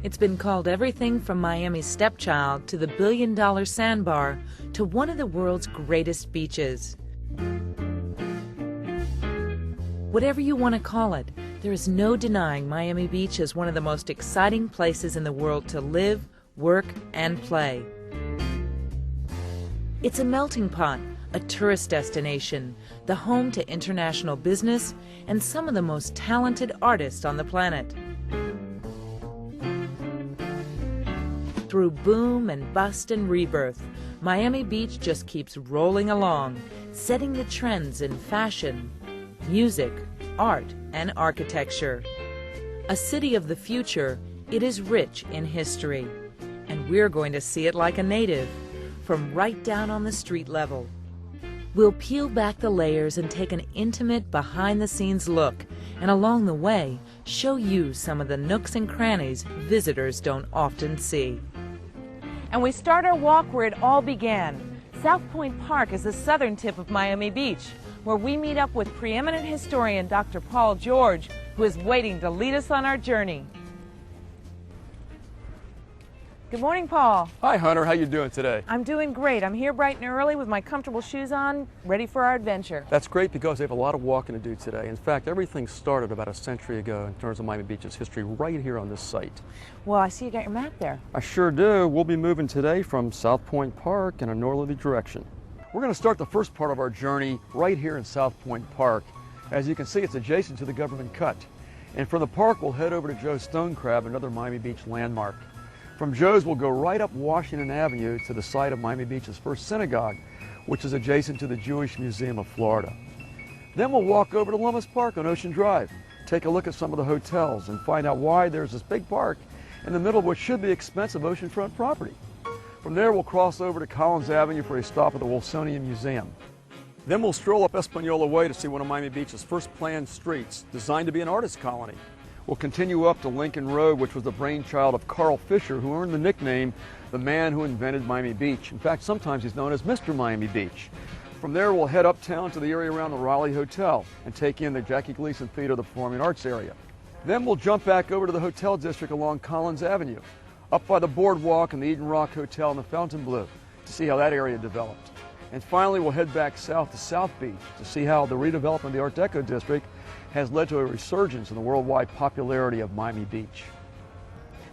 It's been called everything from Miami's stepchild to the billion-dollar sandbar to one of the world's greatest beaches. Whatever you want to call it, there is no denying Miami Beach is one of the most exciting places in the world to live, work, and play. It's a melting pot, a tourist destination, the home to international business, and some of the most talented artists on the planet. Through boom and bust and rebirth, Miami Beach just keeps rolling along, setting the trends in fashion, music, art, and architecture. A city of the future, it is rich in history, and we're going to see it like a native, from right down on the street level. We'll peel back the layers and take an intimate, behind-the-scenes look, and along the way, show you some of the nooks and crannies visitors don't often see. And we start our walk where it all began. South Point Park is the southern tip of Miami Beach, where we meet up with preeminent historian Dr. Paul George, who is waiting to lead us on our journey. Good morning, Paul. Hi, Hunter. How you doing today? I'm doing great. I'm here bright and early with my comfortable shoes on, ready for our adventure. That's great because they have a lot of walking to do today. In fact, everything started about a century ago in terms of Miami Beach's history right here on this site. Well, I see you got your map there. I sure do. We'll be moving today from South Point Park in a northerly direction. We're going to start the first part of our journey right here in South Point Park. As you can see, it's adjacent to the government cut. And from the park, we'll head over to Joe's Stone Crab, another Miami Beach landmark. From Joe's, we'll go right up Washington Avenue to the site of Miami Beach's first synagogue, which is adjacent to the Jewish Museum of Florida. Then we'll walk over to Lummis Park on Ocean Drive, take a look at some of the hotels, and find out why there's this big park in the middle of what should be expensive oceanfront property. From there, we'll cross over to Collins Avenue for a stop at the Wilsonian Museum. Then we'll stroll up Espanola Way to see one of Miami Beach's first planned streets, designed to be an artist colony. We'll continue up to Lincoln Road, which was the brainchild of Carl Fisher, who earned the nickname, the man who invented Miami Beach. In fact, sometimes he's known as Mr. Miami Beach. From there, we'll head uptown to the area around the Raleigh Hotel and take in the Jackie Gleason Theater, the Performing Arts area. Then we'll jump back over to the hotel district along Collins Avenue, up by the Boardwalk and the Eden Rock Hotel and the Fontainebleau to see how that area developed. And finally, we'll head back south to South Beach to see how the redevelopment of the Art Deco district has led to a resurgence in the worldwide popularity of Miami Beach.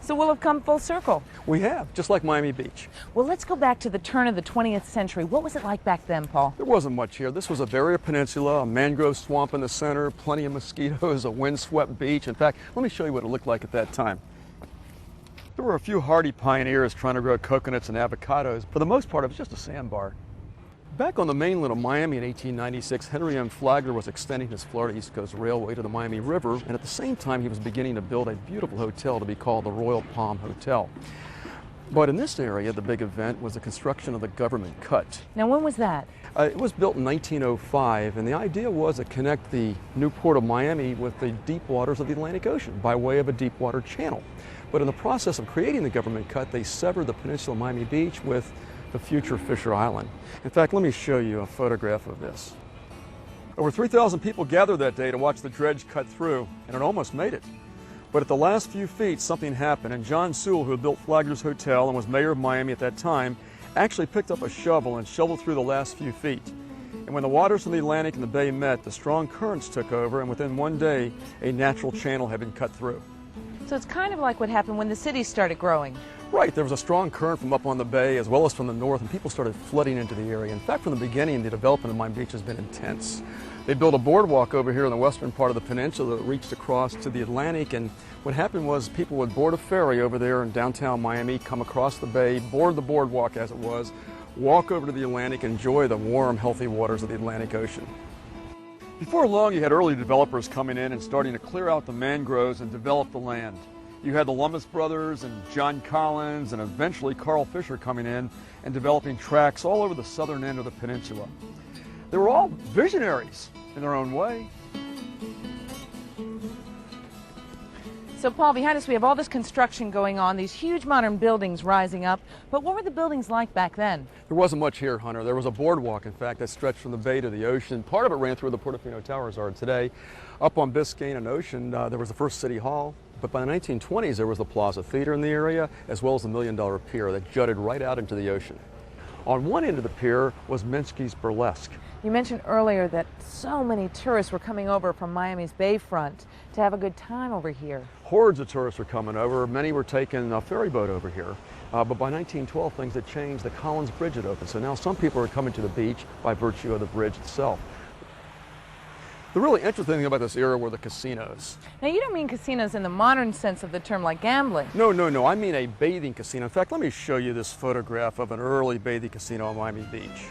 So we'll have come full circle. We have, just like Miami Beach. Well, let's go back to the turn of the 20th century. What was it like back then, Paul? There wasn't much here. This was a barrier peninsula, a mangrove swamp in the center, plenty of mosquitoes, a windswept beach. In fact, let me show you what it looked like at that time. There were a few hardy pioneers trying to grow coconuts and avocados. For the most part, it was just a sandbar. Back on the mainland of Miami in 1896, Henry M. Flagler was extending his Florida East Coast Railway to the Miami River, and at the same time he was beginning to build a beautiful hotel to be called the Royal Palm Hotel. But in this area, the big event was the construction of the government cut. Now, when was that? It was built in 1905, and the idea was to connect the new port of Miami with the deep waters of the Atlantic Ocean by way of a deep water channel. But in the process of creating the government cut, they severed the peninsula of Miami Beach with the future Fisher Island. In fact, let me show you a photograph of this. Over 3,000 people gathered that day to watch the dredge cut through, and it almost made it. But at the last few feet, something happened, and John Sewell, who had built Flagler's Hotel and was mayor of Miami at that time, actually picked up a shovel and shoveled through the last few feet. And when the waters from the Atlantic and the bay met, the strong currents took over, and within one day, a natural channel had been cut through. So it's kind of like what happened when the city started growing. Right, there was a strong current from up on the bay as well as from the north, and people started flooding into the area. In fact, from the beginning, the development of Miami Beach has been intense. They built a boardwalk over here in the western part of the peninsula that reached across to the Atlantic, and what happened was people would board a ferry over there in downtown Miami, come across the bay, board the boardwalk as it was, walk over to the Atlantic, and enjoy the warm, healthy waters of the Atlantic Ocean. Before long, you had early developers coming in and starting to clear out the mangroves and develop the land. You had the Lummis brothers and John Collins and eventually Carl Fisher coming in and developing tracts all over the southern end of the peninsula. They were all visionaries in their own way. So, Paul, behind us we have all this construction going on, these huge modern buildings rising up. But what were the buildings like back then? There wasn't much here, Hunter. There was a boardwalk, in fact, that stretched from the bay to the ocean. Part of it ran through where the Portofino Towers are today. Up on Biscayne and Ocean, there was the first city hall. But by the 1920s, there was the Plaza Theater in the area, as well as the $1 Million Pier that jutted right out into the ocean. On one end of the pier was Minsky's Burlesque. You mentioned earlier that so many tourists were coming over from Miami's bayfront to have a good time over here. Hordes of tourists were coming over. Many were taking a ferry boat over here. But by 1912, things had changed. The Collins Bridge had opened. So now some people are coming to the beach by virtue of the bridge itself. The really interesting thing about this era were the casinos. Now, you don't mean casinos in the modern sense of the term, like gambling. No. I mean a bathing casino. In fact, let me show you this photograph of an early bathing casino on Miami Beach.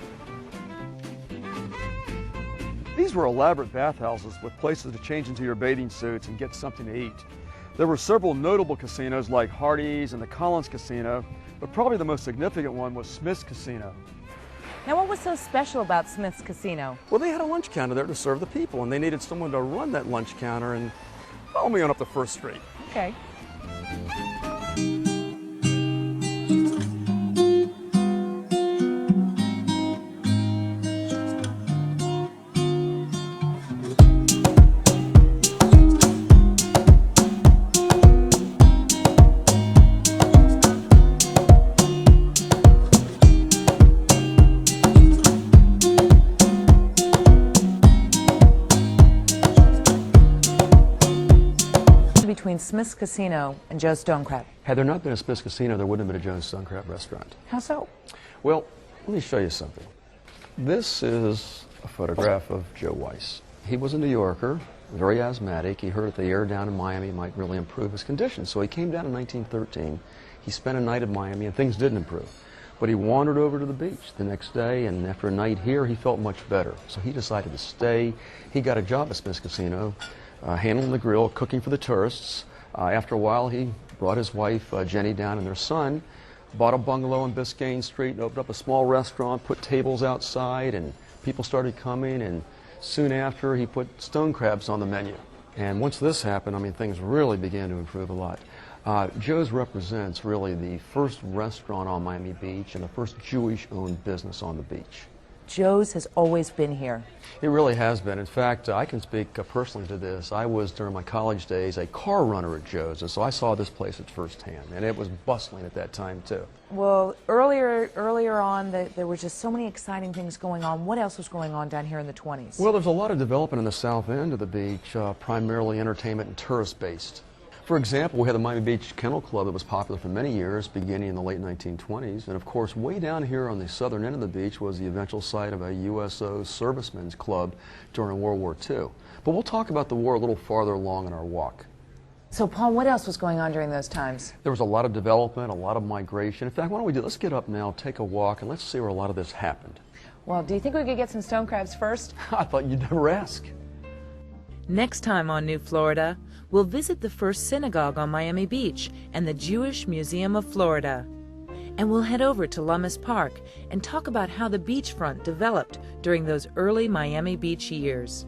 These were elaborate bathhouses with places to change into your bathing suits and get something to eat. There were several notable casinos like Hardee's and the Collins Casino, but probably the most significant one was Smith's Casino. Now, what was so special about Smith's Casino? Well, they had a lunch counter there to serve the people, and they needed someone to run that lunch counter. And follow me on up the First Street. Okay. Between Smith's Casino and Joe's Stonecrab. Had there not been a Smith's Casino, there wouldn't have been a Joe's Stonecrab restaurant. How so? Well, let me show you something. This is a photograph of Joe Weiss. He was a New Yorker, very asthmatic. He heard that the air down in Miami might really improve his condition. So he came down in 1913. He spent a night in Miami, and things didn't improve. But he wandered over to the beach the next day, and after a night here, he felt much better. So he decided to stay. He got a job at Smith's Casino, handling the grill, cooking for the tourists. After a while, he brought his wife, Jenny, down and their son, bought a bungalow on Biscayne Street, and opened up a small restaurant, put tables outside, and people started coming, and soon after, he put stone crabs on the menu. And once this happened, I mean, things really began to improve a lot. Joe's represents really the first restaurant on Miami Beach and the first Jewish-owned business on the beach. Joe's has always been here. It really has been. In fact, I can speak personally to this. I was, during my college days, a car runner at Joe's, and so I saw this place at firsthand, and it was bustling at that time, too. Well, earlier on, there were just so many exciting things going on. What else was going on down here in the 20s? Well, there's a lot of development in the south end of the beach, primarily entertainment and tourist-based. For example, we had the Miami Beach Kennel Club that was popular for many years, beginning in the late 1920s. And of course, way down here on the southern end of the beach was the eventual site of a USO Servicemen's Club during World War II. But we'll talk about the war a little farther along in our walk. So, Paul, what else was going on during those times? There was a lot of development, a lot of migration. In fact, why don't we do, let's get up now, take a walk, and let's see where a lot of this happened. Well, do you think we could get some stone crabs first? I thought you'd never ask. Next time on New Florida, we'll visit the first synagogue on Miami Beach and the Jewish Museum of Florida. And we'll head over to Lummis Park and talk about how the beachfront developed during those early Miami Beach years.